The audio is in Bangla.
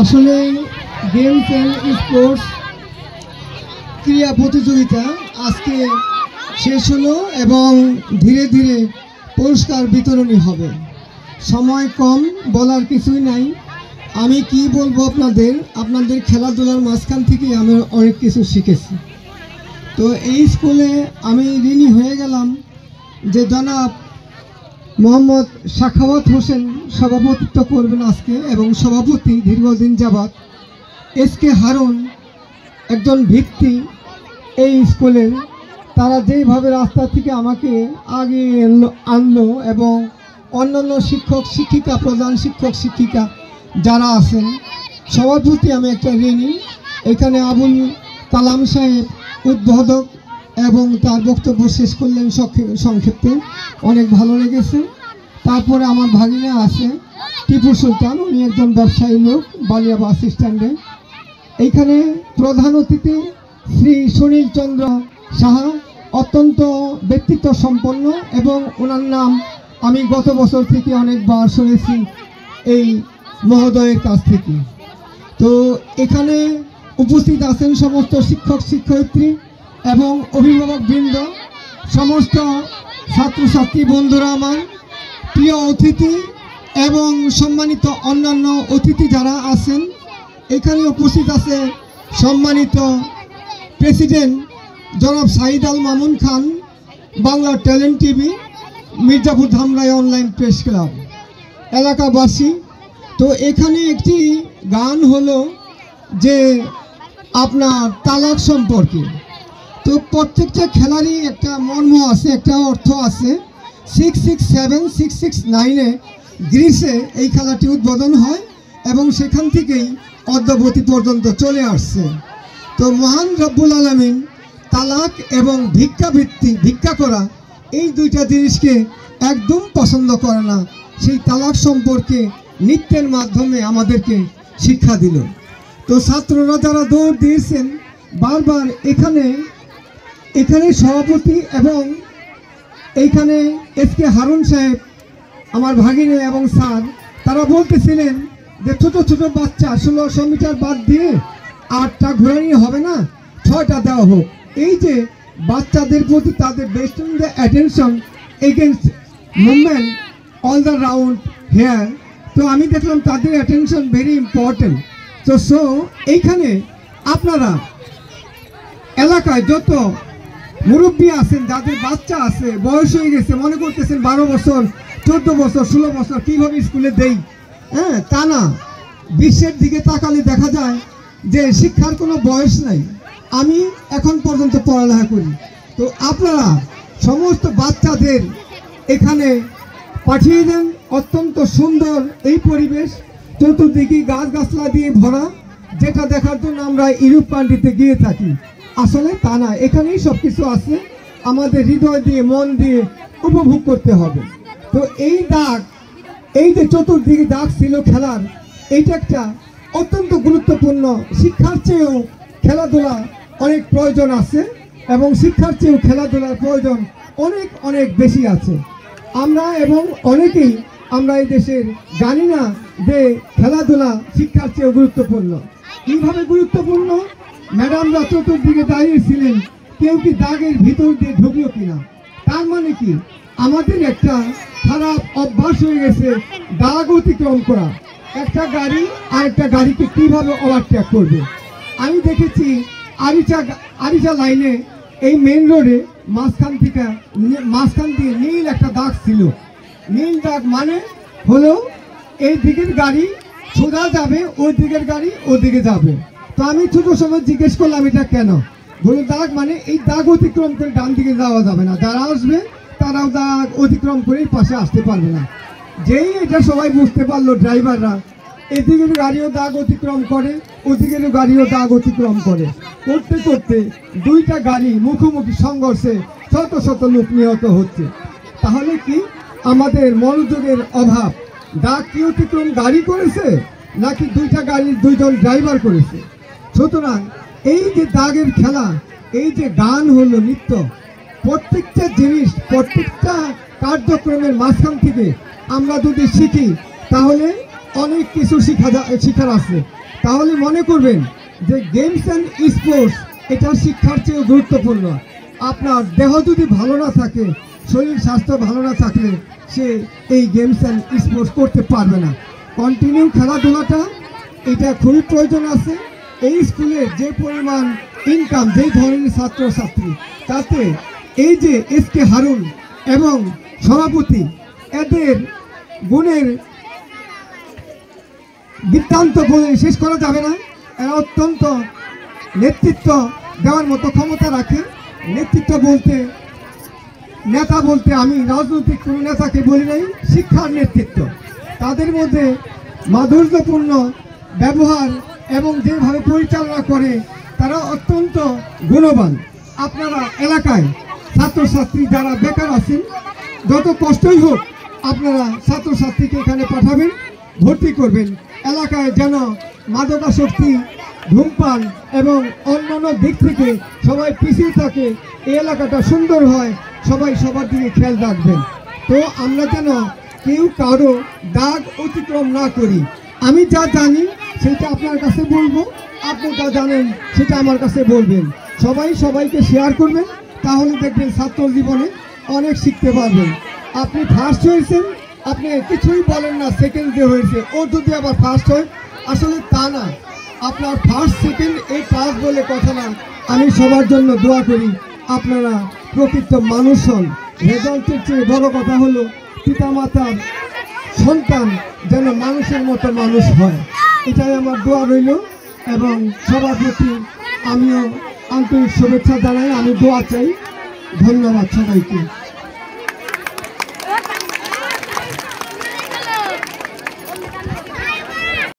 আসলে গেমস অ্যান্ড স্পোর্টস ক্রীড়া প্রতিযোগিতা আজকে শেষ হলো এবং ধীরে ধীরে পুরস্কার বিতরণী হবে। সময় কম, বলার কিছুই নাই। আমি কি বলবো আপনাদের খেলাধুলার মাঝখান থেকে আমি অনেক কিছু শিখেছি। তো এই স্কুলে আমি ঋণী হয়ে গেলাম যে জনাব মোহাম্মদ সাখাওয়াত হোসেন সভাপতিত্ব করবেন আজকে, এবং সভাপতি দীর্ঘদিন যাবৎ এসকে হারুন একজন ভিত্তি এই স্কুলের। তারা যেইভাবে রাস্তা থেকে আমাকে আগে আনলো এবং অন্যান্য শিক্ষক শিক্ষিকা, প্রধান শিক্ষক শিক্ষিকা যারা আছেন, সবার প্রতি আমি একটা ঋণী। এখানে আবুল কালাম সাহেব উদ্বোধক এবং তার বক্তব্য শেষ করলেন সংক্ষেপে, অনেক ভালো লেগেছে। তারপরে আমার ভাগিনা আছে টিপু সুলতান, উনি একজন ব্যবসায়ী লোক বালিয়া বাস স্ট্যান্ডে। এইখানে প্রধান অতিথি শ্রী সুনীল চন্দ্র সাহা, অত্যন্ত ব্যক্তিত্ব সম্পন্ন, এবং ওনার নাম আমি গত বছর থেকে অনেকবার শুনেছি এই মহোদয়ের কাছ থেকে। তো এখানে উপস্থিত আছেন সমস্ত শিক্ষক শিক্ষয়িত্রী এবং অভিভাবকবৃন্দ, সমস্ত ছাত্রছাত্রী বন্ধুরা, আমার প্রিয় অতিথি এবং সম্মানিত অন্যান্য অতিথি যারা আছেন। এখানে উপস্থিত আছে সম্মানিত প্রেসিডেন্ট জনাব Saeed Al Mamun Khan, Bangla talent TV, Mirzapur Dhamrai online press club, এলাকাবাসী। তো এখানে একটি গান হলো যে আপনার তালাক সম্পর্কে। তো প্রত্যেকটা খেলারই একটা মর্ম আছে, একটা অর্থ আছে। 667, 669-এ গ্রিসে এই খেলাটি উদ্বোধন হয় এবং সেখান থেকেই অদ্যাবধি পর্যন্ত চলে আসছে। তো মহান রব্বুল আলামিন তালাক এবং ভিক্ষা করা, এই দুইটা জিনিসকে একদম পছন্দ করে না। সেই তালাক সম্পর্কে নৃত্যের মাধ্যমে আমাদেরকে শিক্ষা দিল। তো ছাত্ররা যারা দৌড় দিয়েছেন বারবার, এখানে সভাপতি এবং এইখানে এসকে হারুন সাহেব, আমার ভাগিনে এবং স্যার, তারা বলতেছিলেন যে ছোট ছোট বাচ্চা 1600 মিটার বাদ দিয়ে 8টা ঘোরানি হবে না, 6টা দেওয়া হোক। এই যে বাচ্চাদের প্রতি তাদের best on the attention against movement all the round here. তো আমি দেখলাম তাদের অ্যাটেনশন ভেরি ইম্পর্টেন্ট। তো এইখানে আপনারা এলাকায় যত মুরব্বী আছেন, যাদের বাচ্চা আছে, বয়স হয়ে গেছে, মনে করতেছেন 12 বছর, 14 বছর, 16 বছর কীভাবে স্কুলে দেই, হ্যাঁ, তা না। বিশ্বের দিকে তাকালে দেখা যায় যে শিক্ষার কোনো বয়স নাই। আমি এখন পর্যন্ত পড়ালেখা করি। তো আপনারা সমস্ত বাচ্চাদের এখানে পাঠিয়ে দেন। অত্যন্ত সুন্দর এই পরিবেশ, চতুর্দিকে গাছগাছলা দিয়ে ভরা, যেটা দেখার জন্য আমরা ইউরোপ কান্ট্রিতে গিয়ে থাকি। আসলে তা না, এখানেই সব কিছু আছে। আমাদের হৃদয় দিয়ে, মন দিয়ে উপভোগ করতে হবে। তো এই দাগ, এই যে চতুর্দিকে দাগ ছিল খেলার, এইটা একটা অত্যন্ত গুরুত্বপূর্ণ। শিক্ষার চেয়েও খেলাধুলা অনেক প্রয়োজন আছে, এবং শিক্ষার চেয়েও খেলাধুলার প্রয়োজন অনেক অনেক বেশি আছে। আমরা এবং অনেকেই আমরা এই দেশের জানি না যে খেলাধুলা শিক্ষার চেয়েও গুরুত্বপূর্ণ। কীভাবে গুরুত্বপূর্ণ? ম্যাডামরা চতুর্দিকে দাঁড়িয়েছিলেন, কেউ কি দাগের ভিতর দিয়ে ঢুকলো কিনা। তার মানে কি, আমাদের একটা খারাপ অভ্যাস হয়ে গেছে দাগ অতিক্রম করা। একটা গাড়ি আরেকটা গাড়িকে কিভাবে ওভারটেক করবে। আমি দেখেছি আরিচা লাইনে, এই মেন রোডে মাঝখান দিয়ে নীল একটা দাগ ছিল। নীল দাগ মানে হলো এই দিকের গাড়ি সোজা যাবে, ওই দিকের গাড়ি ওদিকে যাবে। তো আমি ছোট সময় জিজ্ঞেস করলাম এটা কেন। বলে দাগ মানে এই দাগ অতিক্রম করে ডান দিকে যাওয়া যাবে না, যারা আসবে তারাও দাগ অতিক্রম করে পাশে আসতে পারবে না। যেই এটা সবাই বুঝতে পারলো, ড্রাইভাররা এদিকের গাড়িও দাগ অতিক্রম করে, ওদিকের গাড়িও দাগ অতিক্রম করে, করতে করতে দুইটা গাড়ি মুখোমুখি সংঘর্ষে শত শত লোক নিহত হচ্ছে। তাহলে কি আমাদের মনোযোগের অভাব? দাগ কি অতিক্রম গাড়ি করেছে নাকি দুইটা গাড়ির দুইজন ড্রাইভার করেছে? সুতরাং এই যে দাগের খেলা, এই যে গান হলো নৃত্য, প্রত্যেকটা জিনিস, প্রত্যেকটা কার্যক্রমের মাঝখান থেকে আমরা যদি শিখি, তাহলে অনেক কিছু শিক্ষার আছে। তাহলে মনে করবেন যে গেমস অ্যান্ড স্পোর্টস এটা শিক্ষার চেয়ে গুরুত্বপূর্ণ। আপনার দেহ যদি ভালো না থাকে, শরীর স্বাস্থ্য ভালো না থাকলে সে এই গেমস অ্যান্ড স্পোর্টস করতে পারবে না। কন্টিনিউ খেলাধুলাটা এটা খুবই প্রয়োজন আছে। এই স্কুলে যে পরিমাণ ইনকাম, যেই ধরনের ছাত্রছাত্রী, তাতে এই যে এসকে হারুন এবং সভাপতি, এদের গুণের বৃত্তান্ত বলে শেষ করা যাবে না। এরা অত্যন্ত নেতৃত্ব দেওয়ার মতো ক্ষমতা রাখে। নেতৃত্ব বলতে, নেতা বলতে আমি রাজনৈতিক কোনো নেতাকে বলি নাই, শিক্ষার নেতৃত্ব। তাদের মধ্যে মাধুর্যপূর্ণ ব্যবহার এবং যেভাবে পরিচালনা করে তারা অত্যন্ত গুণবান। আপনারা এলাকায় ছাত্রছাত্রী যারা বেকার আছেন, যত কষ্টই হোক আপনারা ছাত্রছাত্রীকে এখানে পাঠাবেন, ভর্তি করবেন। এলাকায় যেন মাদকাসক্তি, ধূমপান এবং অন্যান্য দিক থেকে সবাই পিছিয়ে থাকে, এই এলাকাটা সুন্দর হয়, সবাই সবার দিকে খেয়াল রাখবেন। তো আমরা যেন কেউ কারো দাগ অতিক্রম না করি। আমি যা জানি সেটা আপনার কাছে বলবো, আপনি যা জানেন সেটা আমার কাছে বলবেন। সবাই সবাইকে শেয়ার করবেন, তাহলে দেখবেন ছাত্র জীবনে অনেক শিখতে পারবেন। আপনি ফার্স্ট হয়েছেন, আপনি কিছুই বলেন না সেকেন্ড যে হয়েছে, ও যদি আবার ফার্স্ট হয়, আসলে তা না। আপনার ফার্স্ট সেকেন্ড এই ক্লাস বলে কথা না। আমি সবার জন্য দোয়া করি আপনারা প্রকৃত মানুষ হন। রেজাল্টের চেয়ে বড় কথা হলো পিতামাতার সন্তান যেন মানুষের মতো মানুষ হয়, এটাই আমার দোয়া রইল। এবং সবার প্রতি আমিও আন্তরিক শুভেচ্ছা জানাই, আমি দোয়া চাই। ধন্যবাদ সবাইকে।